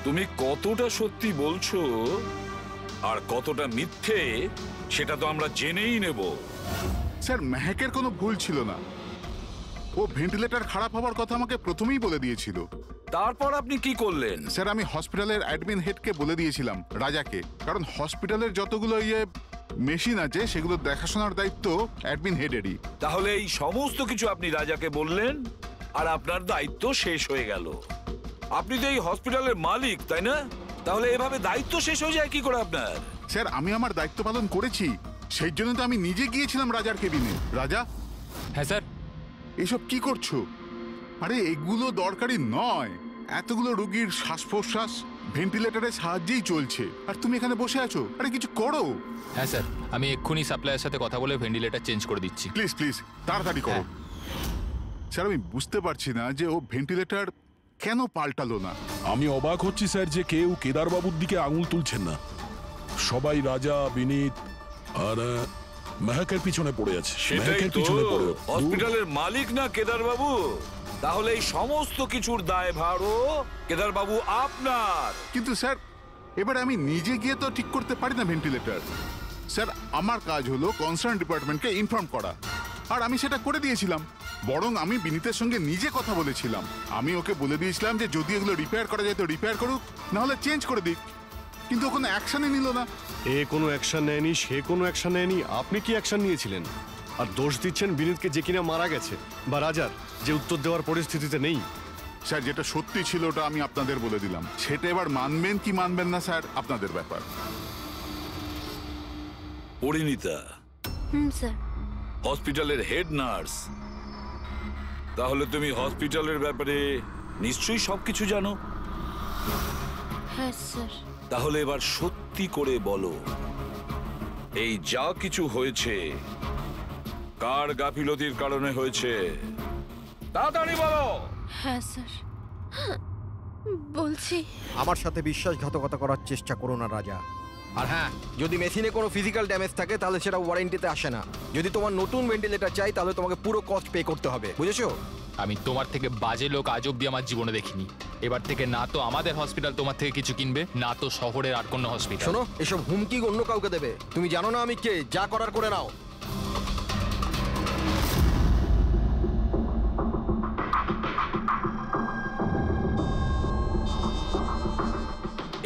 তুমি কতটা সত্যি বলছো আর কতটা মিথ্যে সেটা তো আমরা জেনেই নেব। স্যার মেহেকের কোনো ভুল ছিল না, ও ভেন্টিলেটর খারাপ হওয়ার কথা আমাকে প্রথমেই বলে দিয়েছিল। তারপর আপনি কি করলেন? স্যার আমি হসপিটালের অ্যাডমিন হেডকে বলে দিয়েছিলাম, রাজাকে, কারণ হসপিটালের যতগুলো মেশিন আছে সেগুলো দেখাশোনার দায়িত্ব অ্যাডমিন হেডেরই। তাহলে এই সমস্ত কিছু আপনি রাজাকে বললেন আর আপনার দায়িত্ব শেষ হয়ে গেল। আপনি তো এই হসপিটালের মালিক, তাই না? তাহলে এভাবে দায়িত্ব শেষ হয়ে যায় কি করে আপনার? স্যার আমি আমার দায়িত্ব পালন করেছি, সেই জন্য তো আমি নিজে গিয়েছিলাম রাজার কেবিনে। রাজা। হ্যাঁ স্যার। এসব কি করছো? আরে এগুলো দরকারি নয়, এতগুলো রোগীর শ্বাস প্রশ্বাস ভেন্টিলেটরের সাহায্যেই চলছে, আর তুমি এখানে বসে আছো। আরে কিছু করো। হ্যাঁ স্যার, আমি এক্ষুনি সাপ্লাইয়ের সাথে কথা বলে ভেন্টিলেটর চেঞ্জ করে দিচ্ছি। প্লিজ প্লিজ তাড়াতাড়ি করো। স্যার আমি বুঝতে পারছি না যে ও ভেন্টিলেটর কেন পাল্টালো না। আমি অবাক হচ্ছি স্যার যে কেউ কেদারবাবুর দিকে আঙুল তুলছেন না, সবাই রাজা, বিনীত আর মেহেকের পিছনে পড়ে আছে। সেটাই তো, হসপিটালের মালিক না কেদার বাবু? তাহলে এই সমস্ত কিছুর দায়ভারও কেদার বাবু আপনার। কিন্তু স্যার এবার আমি নিজে গিয়ে তো ঠিক করতে পারি না ভেন্টিলেটর। স্যার আমার কাজ হলো কনসার্ন ডিপার্টমেন্টকে ইনফর্ম করা, আর আমি সেটা করে দিয়েছিলাম। বরং আমি বিনীতের সঙ্গে নিজে কথা বলেছিলাম, আমি ওকে বলে দিয়েছিলাম যে যদি এগুলো রিপেয়ার করা যায় তো রিপেয়ার করুক, নাহলে চেঞ্জ করে দিক, কিন্তু কোনো অ্যাকশনই নিল না। এ কোনো অ্যাকশন নেয়নি, সে কোনো অ্যাকশন নেয়নি, আপনি কি অ্যাকশন নিয়েছিলেন? আর দোষ দিচ্ছেন বিনীতকে, যে কিনা মারা গেছে, বা রাজার যে উত্তর দেওয়ার পরিস্থিতিতে নেই। স্যার যেটা সত্যি ছিল ওটা আমি আপনাদের বলে দিলাম, সেটা এবার মানবেন কি মানবেন না স্যার আপনাদের ব্যাপার। পরিণীতা স্যার, হসপিটালের হেড নার্স, তাহলে তুমি হসপিটালের ব্যাপারে নিশ্চয়ই সবকিছু জানো। হ্যাঁ স্যার। তাহলে এবার সত্যি করে বলো, এই যা কিছু হয়েছে কার গাফিলতির কারণে হয়েছে? তাড়াতাড়ি বলো। হ্যাঁ স্যার, বলছি। আমার সাথে বিশ্বাসঘাতকতা করার চেষ্টা করো না রাজা। আর হ্যাঁ, যদি মেশিনে কোনো ফিজিক্যাল ড্যামেজ থাকে তাহলে সেটা ওয়ারেন্টিতে আসে না। যদি তোমার নতুন ভেন্টিলেটর চাই তাহলে তোমাকে পুরো কস্ট পে করতে হবে, বুঝেছো? আমি তোমার থেকে বাজে লোক আজ অব্দি আমার জীবনে দেখিনি। এবার থেকে না তো আমাদের হসপিটাল তোমার থেকে কিছু কিনবে, না তো শহরের আর কোনো হসপিটাল। শোনো, এসব হুমকি অন্য কাউকে দেবে। তুমি জানো না আমি কে, যা করার করে নাও।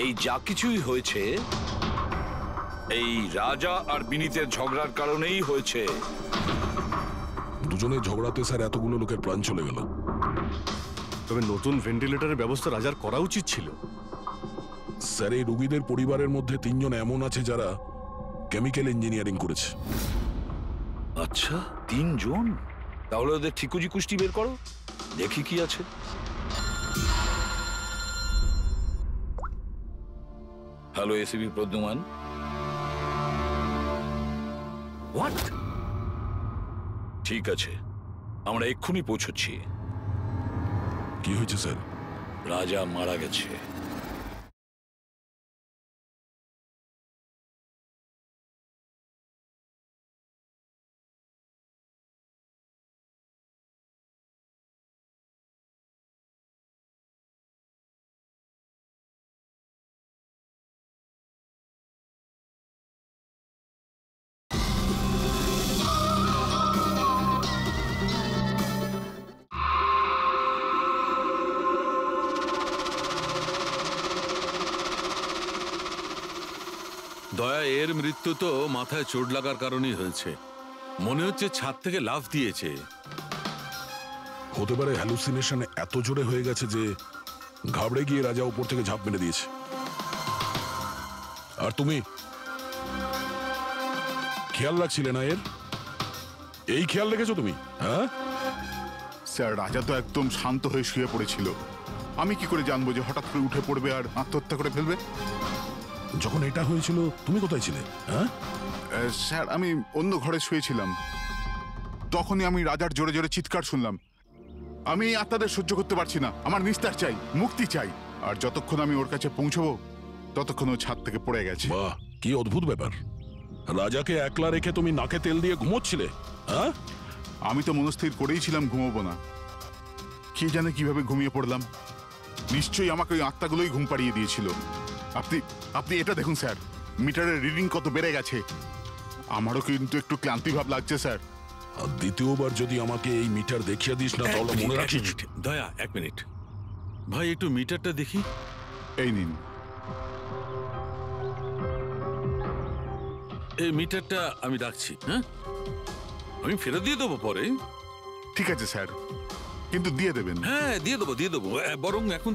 এই যা কিছুই হয়েছে এই রাজা আর বিনীতের ঝগড়ার কারণেই হয়েছে। দুজনের ঝগড়াতে স্যার এতগুলো লোকের প্রাণ চলে গেল। তবে নতুন ভেন্টিলেটরের ব্যবস্থা রাজার করা উচিত ছিল। স্যার, এই রোগীদের পরিবারের মধ্যে 3 জন এমন আছে যারা কেমিক্যাল ইঞ্জিনিয়ারিং করেছে। আচ্ছা, 3 জন? তাহলে ওদের ঠিকুজি কুষ্টি বের করো, দেখি কি আছে। Hello ACP Pradyuman. হোয়াট? ঠিক আছে, আমরা এক্ষুনি পৌঁছচ্ছি। কি হয়েছে স্যার? রাজা মারা গেছে। দয়া, এর মৃত্যু তো মাথায় চোট লাগার কারণেই হয়েছে। মনে হচ্ছে ছাদ থেকে লাফ দিয়েছে। হতে পারে হ্যালুসিনেশন এত জোরে হয়ে গেছে যে ঘাবড়ে গিয়ে রাজা উপর থেকে ঝাঁপ মেরে দিয়েছে। আর তুমি খেয়াল রাখছিলে না এর? এই খেয়াল রেখেছো তুমি? হ্যাঁ স্যার, রাজা তো একদম শান্ত হয়ে শুয়ে পড়েছিল। আমি কি করে জানবো যে হঠাৎ করে উঠে পড়বে আর আত্মহত্যা করে ফেলবে? যখন এটা হয়েছিল তুমি কোথায় ছিলে? হ্যাঁ স্যার, আমি অন্য ঘরে শুয়েছিলাম। তখনই আমি রাজার জোরে জোরে চিৎকার শুনলাম। আমি এই আত্মাদের সহ্য করতে পারছি না, আমার নিস্তার চাই, মুক্তি চাই। আর যতক্ষণ আমি ওর কাছে পৌঁছবো ততক্ষণ ও ছাদ থেকে পড়ে গেছে। বাহ, কি অদ্ভুত ব্যাপার! রাজাকে একলা রেখে তুমি নাকে তেল দিয়ে ঘুমোচ্ছিলে? হ্যাঁ, আমি তো মনস্থির করেই ছিলাম ঘুমোবো না। কে জানে কিভাবে ঘুমিয়ে পড়লাম। নিশ্চয়ই আমাকে ওই আত্মাগুলোই ঘুম পাড়িয়ে দিয়েছিল। আপনি এটা দেখুন স্যার, মিটারের রিডিং কত বেড়ে গেছে। আমারও কিন্তু একটু ক্লান্তি ভাব লাগছে স্যার। আর দ্বিতীয়বার যদি আমাকে এই মিটার দেখিয়ে দিস না তাহলে মনে রাখিস। দয়া, 1 মিনিট ভাই, একটু মিটারটা দেখি। এই নিন। এই মিটারটা আমি রাখছি। হ্যাঁ, আমি ফেরত দিয়ে দেবো পরে। ঠিক আছে স্যার, কিন্তু দিয়ে দেবেন? হ্যাঁ, দিয়ে দেবো। বরং এখন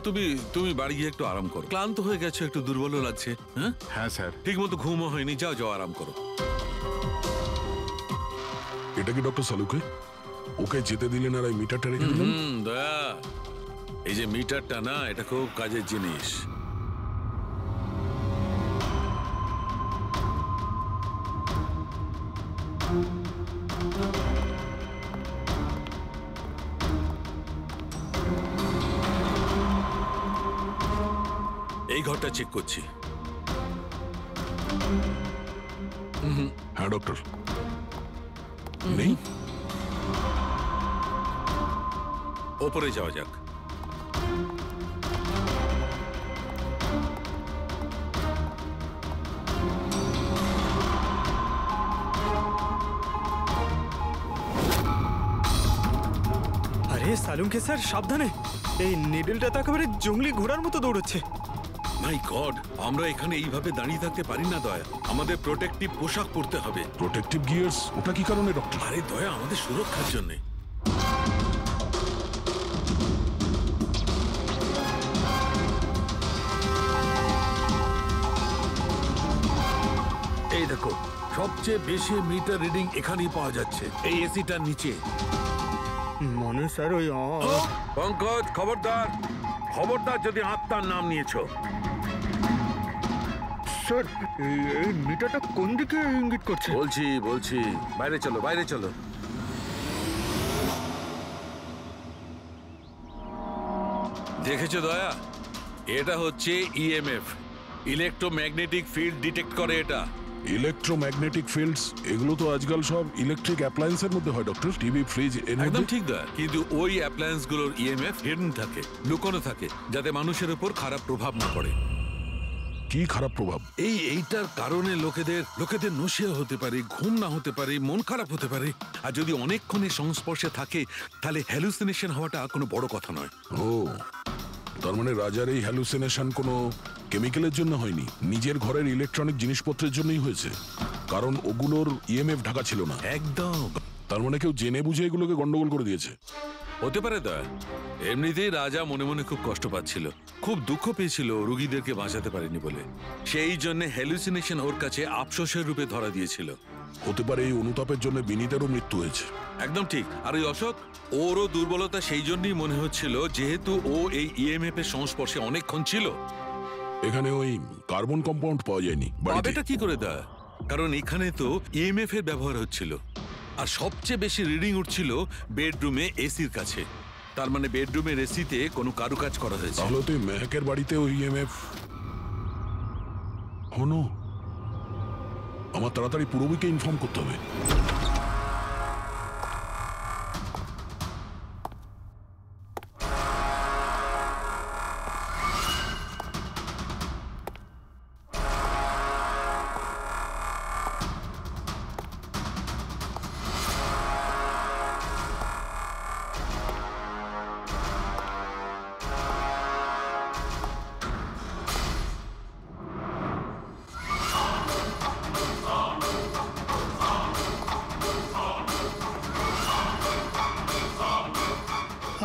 তুমি বাড়ি গিয়ে একটু আরাম করো। ক্লান্ত হয়ে গেছে, একটু দুর্বল লাগছে। হ্যাঁ হ্যাঁ স্যার। ঠিক মতো ঘুমও হয়নি। যাও আরাম করো। এটা কি ডক্টর সালুকে? ওকে যেতে দিলেন আর এই মিটারটা রেখে দিলেন? দয়া, এই যে মিটারটা না, এটা খুব কাজের জিনিস। এই ঘরটা চেক করছি। হ্যাঁ ডক্টর, নেই। ওপরে যাওয়া যাক। আরে সালুঙ্কে স্যার, সাবধানে! এই নিডলটা তো একেবারে জঙ্গলি ঘোড়ার মতো দৌড়চ্ছে। মাই গড, আমরা এখানে এইভাবে দাঁড়িয়ে থাকতে পারি না দয়া। আমাদের প্রোটেক্টিভ পোশাক পরতে হবে। Protective gears? ওটা কি কারণে ডক্টর? আরে দয়া, আমাদের সুরক্ষার জন্য। এই দেখো, সবচেয়ে বেশি মিটার রিডিং এখানেই পাওয়া যাচ্ছে, এই এসিটার নিচে। মনে স্যার ওই পঙ্কজ, খবরদার যদি আত্মার নাম নিয়েছো। স্যার, এই মিটারটা কোন দিকে ইঙ্গিত করছে? বলছি, বাইরে চলো। দেখেছো দয়া, এটা হচ্ছে ইএমএফ, ইলেকট্রোম্যাগনেটিক ফিল্ড ডিটেক্ট করে এটা। ইলেকট্রোম্যাগনেটিক ফিল্ডস, এগুলো তো আজকাল সব ইলেকট্রিক অ্যাপ্লায়েন্সের মধ্যে হয় ডক্টর। টিভি, ফ্রিজ, একদম ঠিক দয়া। কিন্তু ওই অ্যাপ্লায়েন্স গুলোর ইএমএফ হিডেন থাকে, লুকোনো থাকে, যাতে মানুষের উপর খারাপ প্রভাব না পড়ে। কি খারাপ প্রভাব? এইটার কারণে লোকেদের নশিয়া হতে পারে, ঘুম না হতে পারে, মন খারাপ হতে পারে। আর যদি অনেকক্ষণের সংস্পর্শে থাকে তাহলে হ্যালুসিনেশন হওয়াটা কোনো বড় কথা নয়। ও, তার মানে রাজার এই হ্যালুসিনেশন কোনো কেমিক্যালের জন্য হয়নি, নিজের ঘরের ইলেকট্রনিক জিনিসপত্রের জন্যই হয়েছে, কারণ ওগুলোর ইএমএফ ঢাকা ছিল না। একদম। তার মানে কেউ জেনে বুঝে এগুলোকে গন্ডগোল করে দিয়েছে। হতে পারে দয়া। এমনিতেই রাজা মনে মনে খুব কষ্ট পাচ্ছিল, খুব দুঃখ পেয়েছিল রোগীদেরকে বাঁচাতে পারেনি বলে। সেই জন্য হ্যালুসিনেশন ওর কাছে আফসোসের রূপে ধরা দিয়েছিল। হতে পারে এই অনুতাপের জন্য বিনীতেরও মৃত্যু হয়েছে। একদম ঠিক। আর ওই অশোক, ওরও দুর্বলতা সেই জন্যই মনে হচ্ছিল, যেহেতু ও এই ইএমএফ এর সংস্পর্শে অনেকক্ষণ ছিল। এখানে ওই কার্বন কম্পাউন্ড পাওয়া যায়নি। এটা কি করে দয়া? কারণ এখানে তো ইএমএফ এর ব্যবহার হচ্ছিল, আর সবচেয়ে বেশি রিডিং উঠছিল বেডরুমে এসির কাছে। তার মানে বেডরুমের এসিতে কোনো কারুকাজ করা হয়েছে। তাহলে তো মেহেকের বাড়িতে ওই ইএমএফ হনো। আমার তাড়াতাড়ি পুরবীকে ইনফর্ম করতে হবে।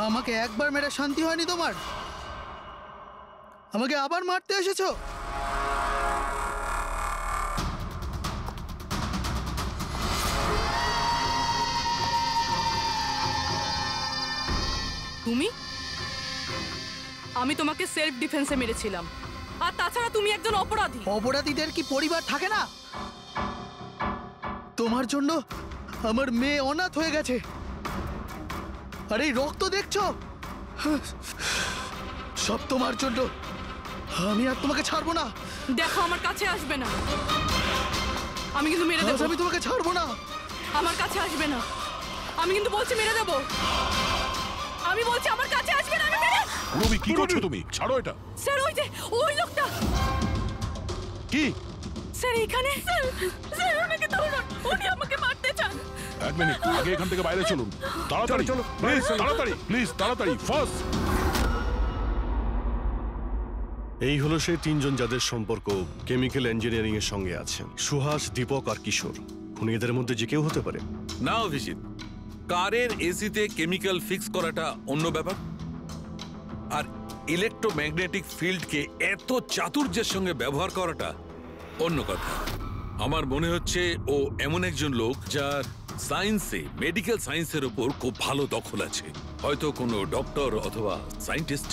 আমাকে একবার মেরে শান্তি হয়নি তোমার? আমাকে আবার মারতে এসেছো? তুমি? আমি তোমাকে সেলফ ডিফেন্সে মেরেছিলাম, আর তাছাড়া তুমি একজন অপরাধী। অপরাধীদের কি পরিবার থাকে না? তোমার জন্য আমার মেয়ে অনাথ হয়ে গেছে, আর এই রক্ত দেখছো, সব তোমার জন্য। আমি আর তোমাকে ছাড়বো না। দেখো, আমার কাছে আসবে না, আমি কিন্তু মেরে দেবো। আমি তোমাকে ছাড়বো না। আমার কাছে আসবে না, আমি কিন্তু বলছি মেরে দেবো। আমি বলছি আমার কাছে আসবে না, আমি মেরে। রবি, কি করছো তুমি? ছাড়ো এটা। স্যার, ওই যে ওই লোকটা। কি? স্যার, এখানে। স্যার, ওনাকে ধরুন, উনি আমাকে মারতে চান। এক মিনিট, আগে এখান থেকে বাইরে চলুন। তাড়াতাড়ি চলো, প্লিজ তাড়াতাড়ি, প্লিজ তাড়াতাড়ি, ফার্স্ট। এই হলো সেই তিনজন যাদের সম্পর্ক কেমিক্যাল ইঞ্জিনিয়ারিং এর সঙ্গে আছে। সুহাস, দীপক আর কিশোর। খুনিদের মধ্যে যে কেউ হতে পারে। না অভিজিৎ, কারের এসিতে কেমিক্যাল ফিক্স করাটা অন্য ব্যাপার, আর ইলেকট্রোম্যাগনেটিক ফিল্ডকে এত চাতুর্যের সঙ্গে ব্যবহার করাটা অন্য কথা। আমার মনে হচ্ছে ও এমন একজন লোক যার সায়েন্সে, মেডিকেল সায়েন্সের উপর খুব ভালো দখল আছে। হয়তো কোনো ডক্টর অথবা সায়েন্টিস্ট।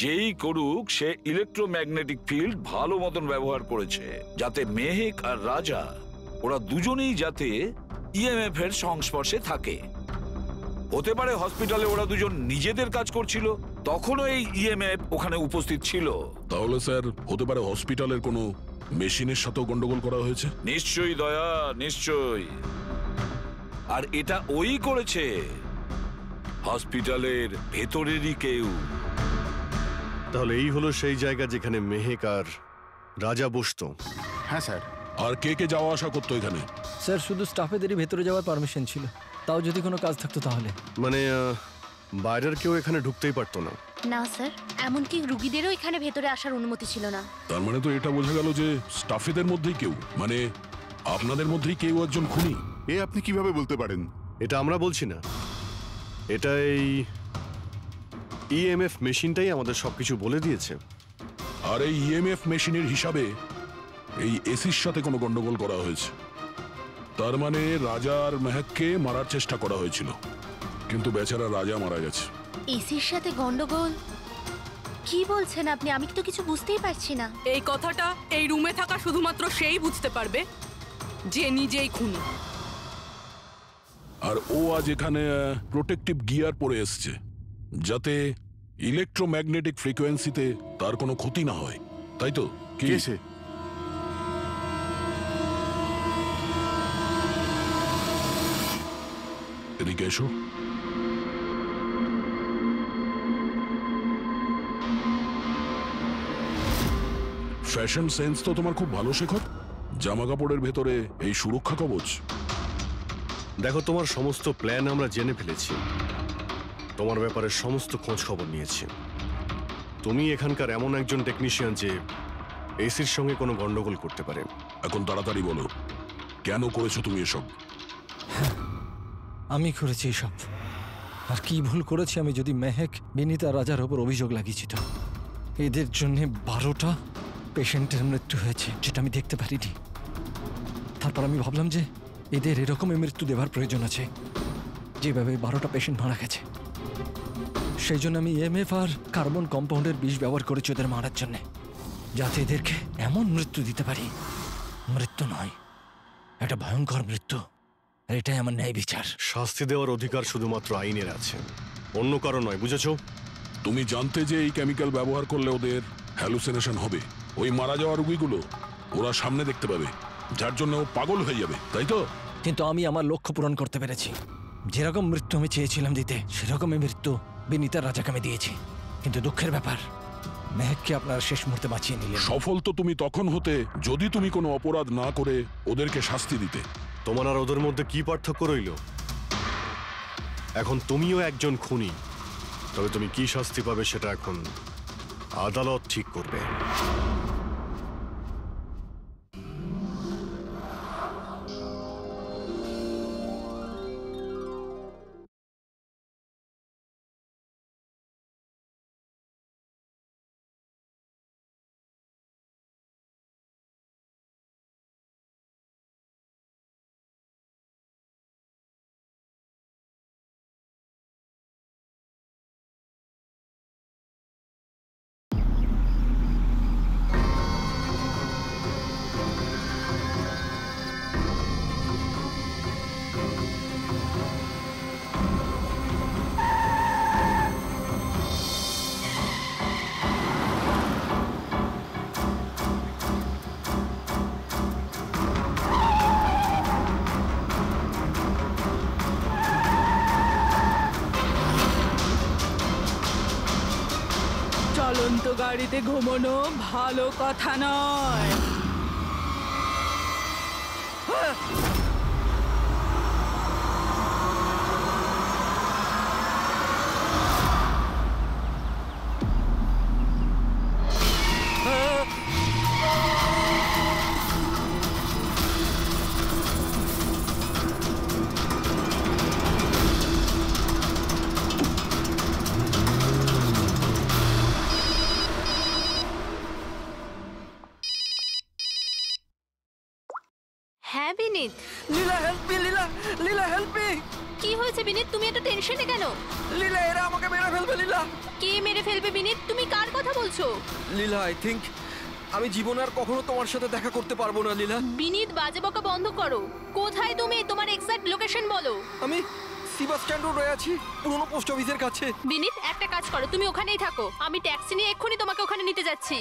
যেই করুক, সে ইলেকট্রোম্যাগনেটিক ফিল্ড ভালো মতন ব্যবহার করেছে, যাতে মেহেক আর রাজা ওরা দুজনেই যাতে ইএমএফ এর সংস্পর্শে থাকে। হতে পারে হসপিটালে ওরা দুজন নিজেদের কাজ করছিল, তখনও এই ইএমএফ ওখানে উপস্থিত ছিল। তাহলে স্যার, হতে পারে হসপিটালের কোনো মেশিনের সাথেও গন্ডগোল করা হয়েছে। নিশ্চয়ই দয়া, নিশ্চয়ই। আর এটা ওই করেছে, হসপিটালের ভেতরেরই কেউ। তাহলে এই হলো সেই জায়গা যেখানে মেহেক আর রাজা বসতো। হ্যাঁ স্যার। আর কে কে যাওয়া আসা করতো এখানে? স্যার, শুধু স্টাফেদেরই ভেতরে যাওয়ার পারমিশন ছিল, তাও যদি কোনো কাজ থাকতো তাহলে। মানে বাইরের কেউ এখানে ঢুকতেই পারতো না? না স্যার, এমনকি রুগীদেরও এখানে ভেতরে আসার অনুমতি ছিল না। তার মানে তো এটা বোঝা গেল যে স্টাফেদের মধ্যেই কেউ, মানে আপনাদের মধ্যেই কেউ একজন খুনি। এ আপনি কিভাবে বলতে পারেন? এটা আমরা বলছি না, এটা এই ইএমএফ মেশিনটাই আমাদের সবকিছু বলে দিয়েছে। আর এই ইএমএফ মেশিনের হিসাবে এই এসির সাথে কোনো গন্ডগোল করা হয়েছে। তার মানে রাজা আর মেহেককে মারার চেষ্টা করা হয়েছিল, কিন্তু বেচারা রাজা মারা গেছে। এসির সাথে গন্ডগোল? কি বলছেন আপনি? আমি তো কিছু বুঝতেই পারছি না। এই কথাটা এই রুমে থাকা শুধুমাত্র সেই বুঝতে পারবে যে নিজেই খুনি। আর ও আজ এখানে প্রোটেক্টিভ গিয়ার পরে এসছে, যাতে ইলেকট্রোম্যাগনেটিক ফ্রিকোয়েন্সিতে তার কোনো ক্ষতি না হয়, তাই তো? কি সে? এদিকে এসো। ফ্যাশন সেন্স তো তোমার খুব ভালো, শেখর। জামা কাপড়ের ভেতরে এই সুরক্ষা কবচ। দেখো, তোমার সমস্ত প্ল্যান আমরা জেনে ফেলেছি, তোমার ব্যাপারে সমস্ত খোঁজ খবর নিয়েছি। তুমি এখানকার এমন একজন টেকনিশিয়ান যে এসির সঙ্গে কোনো গন্ডগোল করতে পারে। এখন তাড়াতাড়ি বলো, কেন করেছো তুমি এসব? আমি করেছি এসব। আর কি ভুল করেছি আমি যদি মেহেক, বিনীতা, রাজার ওপর অভিযোগ লাগিয়েছি তো? এদের জন্য 12টা পেশেন্টের মৃত্যু হয়েছে, যেটা আমি দেখতে পারিনি। তারপর আমি ভাবলাম যে এদের এরকমই মৃত্যু দেওয়ার প্রয়োজন আছে, যেভাবে 12টা পেশেন্ট মারা গেছে। সেই জন্য আমি EMF আর কার্বন কম্পাউন্ডের বিষ ব্যবহার করেছি ওদের মারার জন্য, যাতে এদেরকে এমন মৃত্যু দিতে পারি, মৃত্যু নয়, একটা ভয়ঙ্কর মৃত্যু। আর এটাই আমার ন্যায় বিচার। শাস্তি দেওয়ার অধিকার শুধুমাত্র আইনের আছে, অন্য কারো নয়, বুঝেছো? তুমি জানতে যে এই কেমিক্যাল ব্যবহার করলে ওদের হ্যালুসিনেশন হবে, ওই মারা যাওয়া রোগীগুলো ওরা সামনে দেখতে পাবে, যার জন্য ও পাগল হয়ে যাবে, তাই তো? কিন্তু আমি আমার লক্ষ্য পূরণ করতে পেরেছি। যেরকম মৃত্যু আমি চেয়েছিলাম দিতে, সেরকমই মৃত্যু বিনীতার রাজাকে আমি দিয়েছি। কিন্তু দুঃখের ব্যাপার, মেহেককে আপনার শেষ মুহূর্তে বাঁচিয়ে নিলেন। সফল তো তুমি তখন হতে যদি তুমি কোনো অপরাধ না করে ওদেরকে শাস্তি দিতে। তোমার আর ওদের মধ্যে কি পার্থক্য রইল? এখন তুমিও একজন খুনি, তবে তুমি কি শাস্তি পাবে সেটা এখন আদালত ঠিক করবে। চলন্ত গাড়িতে ঘুমানো ভালো কথা নয়। হ্যাঁ বিনীত। লীলা হেল্প মি, লীলা, লীলা হেল্প মি। কি হয়েছে বিনীত, তুমি এত টেনশনে কেন? লীলা, এরা আমাকে মেরে ফেলবে। লীলা, কে মেরে ফেলবে বিনীত? তুমি কার কথা বলছো? লীলা, আই থিংক আমি জীবনে আর কখনো তোমার সাথে দেখা করতে পারবো না। লীলা, বিনীত, বাজে বকা বন্ধ করো। কোথায় তুমি? তোমার এক্সাক্ট লোকেশন বলো। আমি বাস স্ট্যান্ড রোডে আছি, পুরনো পোস্ট অফিসের কাছে। বিনীত, একটা কাজ করো, তুমি ওখানেই থাকো, আমি ট্যাক্সি নিয়ে এক্ষুনি তোমাকে ওখানে নিতে যাচ্ছি।